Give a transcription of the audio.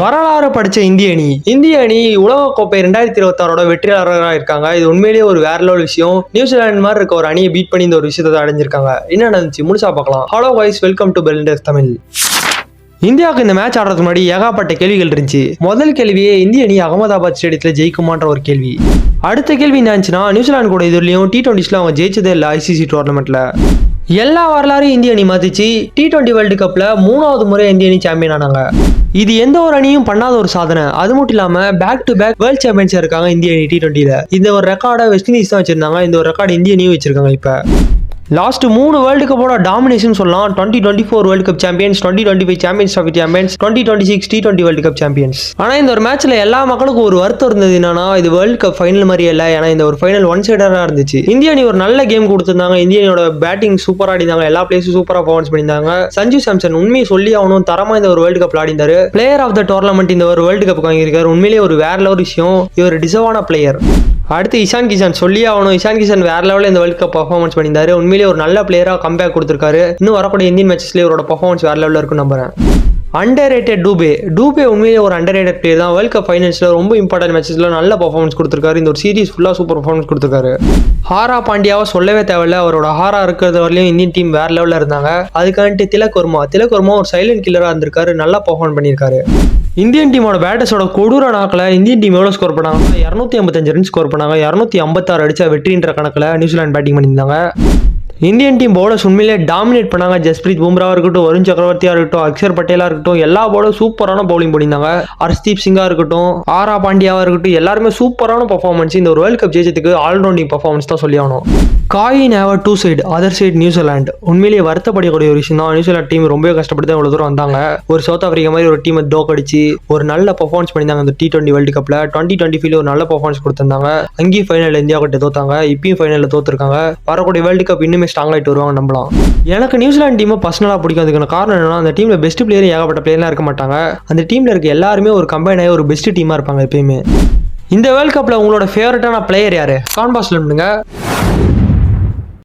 வரலாறு படிச்ச இந்திய அணி உலகக்கோப்பை 2026 வெற்றியாளராக இருக்காங்க. இது உண்மையிலேயே ஒரு வேற லெவல் விஷயம். நியூசிலாந்து மாதிரி இருக்க ஒரு அணியை பீட் பண்ணி இந்த ஒரு விஷயத்தை அடைஞ்சிருக்காங்க. என்ன நடந்துச்சு முழுசா பார்க்கலாம். Hello guys, welcome to Belinders Tamil. இந்தியாவுக்கு இந்த மேட்ச் ஆடுறதுக்கு முன்னாடி ஏகப்பட்ட கேள்விகள் இருந்துச்சு. முதல் கேள்வியே இந்திய அணி அகமதாபாத் ஸ்டேடியத்தில் ஜெயிக்குமான்ற ஒரு கேள்வி. அடுத்த கேள்வி என்ன இருந்துச்சுன்னா, நியூசிலாந்து கூட இதுலயும் T20s அவங்க ஜெயிச்சதே இல்லை ICC டோர்னமெண்ட்ல. எல்லா வரலாறையும் இந்திய அணி மாத்திச்சு. T20 வேர்ல்டு கப்ல 3வது முறை இந்திய அணி சாம்பியன் ஆனாங்க. இது எந்த ஒரு அணியும் பண்ணாத ஒரு சாதனை. அது மட்டும் இல்லாம back to back world champions இருக்காங்க இந்திய அணி T20ல. இந்த ஒரு ரெக்கார்டை வெஸ்ட் இண்டீஸ் தான் வச்சிருந்தாங்க. இந்த ஒரு ரெக்கார்டு இந்திய அணியும் வச்சிருக்காங்க. இப்ப லாஸ்ட் 3 வேர்ல்டு கப்போட டாமினேஷன் சொல்லலாம். 2024 world cup champions, 2025 champions trophy champions, 2026 T20 world cup champions. ஆனா இந்த ஒரு மேட்ச்ல எல்லா மக்களுக்கும் ஒரு வருத்தம் இருந்தது. என்னன்னா, இது வேர்ல்டு கப் ஃபைனல் மாதிரி இல்ல. ஏன்னா இந்த ஒரு ஃபைனல் ஒன் சைடரா இருந்துச்சு. இந்திய அணி ஒரு நல்ல கேம் கொடுத்திருந்தாங்க. இந்திய அணியோட பேட்டிங் சூப்பரா ஆடினாங்க. எல்லா பிளேஸும் சூப்பரா பர்ஃபார்மன்ஸ் பண்ணியிருந்தாங்க. சஞ்சு சாம்சன் உண்மையை சொல்லி அவனும் தரமா இந்த ஒரு வேர்ல்டு கப்ல ஆடினாரு. பிளேயர் ஆஃப் த டோர்னமெண்ட் இந்த ஒரு வேர்ல்டு கப் வாங்கியிருக்காரு. உண்மையிலேயே ஒரு வேற லெவல் விஷயம். இவர் டிசர்வான பிளேயர். அடுத்து இஷான் கிஷன் சொல்லி ஆகணும். இஷான் கிஷன் வேற லெவலில் இந்த வேர்ல்டு கப் பர்ஃபார்மன்ஸ் பண்ணியிருந்தாரு. உண்மையிலேயே ஒரு நல்ல பிளேயரா கம்பேக் கொடுத்திருக்காரு. இன்னும் வரக்கூடிய இந்தியன் மேட்சஸ்ல இவரோட பர்ஃபார்மன்ஸ் வேற லெவலில் இருக்குன்னு நம்புறேன். அண்டர்ரேட்டட் டூபே உண்மையிலே ஒரு அண்டர்ரேட்டட் பிளேயர் தான். வேர்ல்டு கப் ஃபைனல்ஸ்ல ரொம்ப இம்பார்ட்டன்ட் மேட்சஸ்ல நல்ல பர்ஃபார்மன்ஸ் கொடுத்திருக்காரு. இந்த ஒரு சீரிஸ் ஃபுல்லா சூப்பர் பர்ஃபார்மன்ஸ் கொடுத்திருக்காரு. ஹாரா பாண்டியாவை சொல்லவே தேவையில்ல. அவரோட ஹாரா இருக்கிறது வரலையும் இந்தியன் டீம் வேற லெவலில் இருந்தாங்க. அதுக்காண்டி திலக் வர்மா ஒரு சைலண்ட் கில்லரா இருந்திருக்காரு. நல்லா பர்ஃபார்ம் பண்ணியிருக்காரு. இந்தியன் டீமோட பேட்டர்ஸோட கொடூர நாக்கில் இந்தியன் டீம் எவ்வளோ ஸ்கோர் பண்ணாங்க? 255 ரன் ஸ்கோர் பண்ணாங்க. 256 அடிச்சா வெற்றின்ற கணக்கில் நியூசிலாந்து பேட்டிங் பண்ணியிருந்தாங்க. இந்தியன் டீம் பவுலர்ஸ் உண்மையிலே டாமினேட் பண்ணாங்க. ஜஸ்பிரீத் பும்ராவா இருக்கட்டும், வருண் சக்கரவர்த்தியா இருக்கட்டும், அக்ஷர் பட்டேலா இருக்கட்டும், எல்லா பவுலரும் சூப்பரான பவுலிங் பண்ணியிருந்தாங்க. ஹர்ஷ்தீப் சிங்கா இருக்கட்டும், ஆரா பாண்டியாவா இருக்கட்டும், எல்லாருமே சூப்பரான பர்ஃபார்மன்ஸ். இந்த ஒரு வேர்ல்டு கப் ஜெயிச்சதுக்கு ஆல்ரவுண்டிங் பர்ஃபார்மன்ஸ் தான் சொல்லி ஆகணும். Coin have two side, other side New Zealand. உண்மையிலேயே வருத்தப்படக்கூடிய ஒரு விஷயம் தான். நியூசிலாந்து டீம் ரொம்ப கஷ்டப்பட்டு தான் இவ்வளவு தூரம் வந்தாங்க. ஒரு சவுத் ஆப்பிரிக்கா மாதிரி ஒரு டீமை தோக்கடிச்சு ஒரு நல்ல பர்ஃபார்மன்ஸ் பண்ணியிருந்தாங்க. இந்த T20 வேர்ல்டு கப்ல 2025 ஒரு நல்ல பர்ஃபார்மன்ஸ் கொடுத்திருந்தாங்க. அங்கேயும் ஃபைனல் இந்தியா கிட்ட தோத்தாங்க. இப்பயும் ஃபைனல்ல தோத்துருக்காங்க. வரக்கூடிய வேர்ல்டு கப் இன்னுமே ஸ்ட்ராங் ஆகிட்டு வருவாங்க நம்பலாம். எனக்கு நியூசிலாந்து டீமை பர்சனலா பிடிக்கும். அதுக்கான காரணம் என்னன்னா, அந்த டீம்ல பெஸ்ட் பிளேயர் ஏகப்பட்ட பிளேயர்லாம் இருக்க மாட்டாங்க. அந்த டீம்ல இருக்க எல்லாருமே ஒரு கம்பைன் ஆகி ஒரு பெஸ்ட் டீமா இருப்பாங்க எப்பயுமே. இந்த வேர்ல்டு கப்ல உங்களோட ஃபேவரட்டான பிளேயர் யாரு? கான்பாஸ்ல பண்ணுங்க.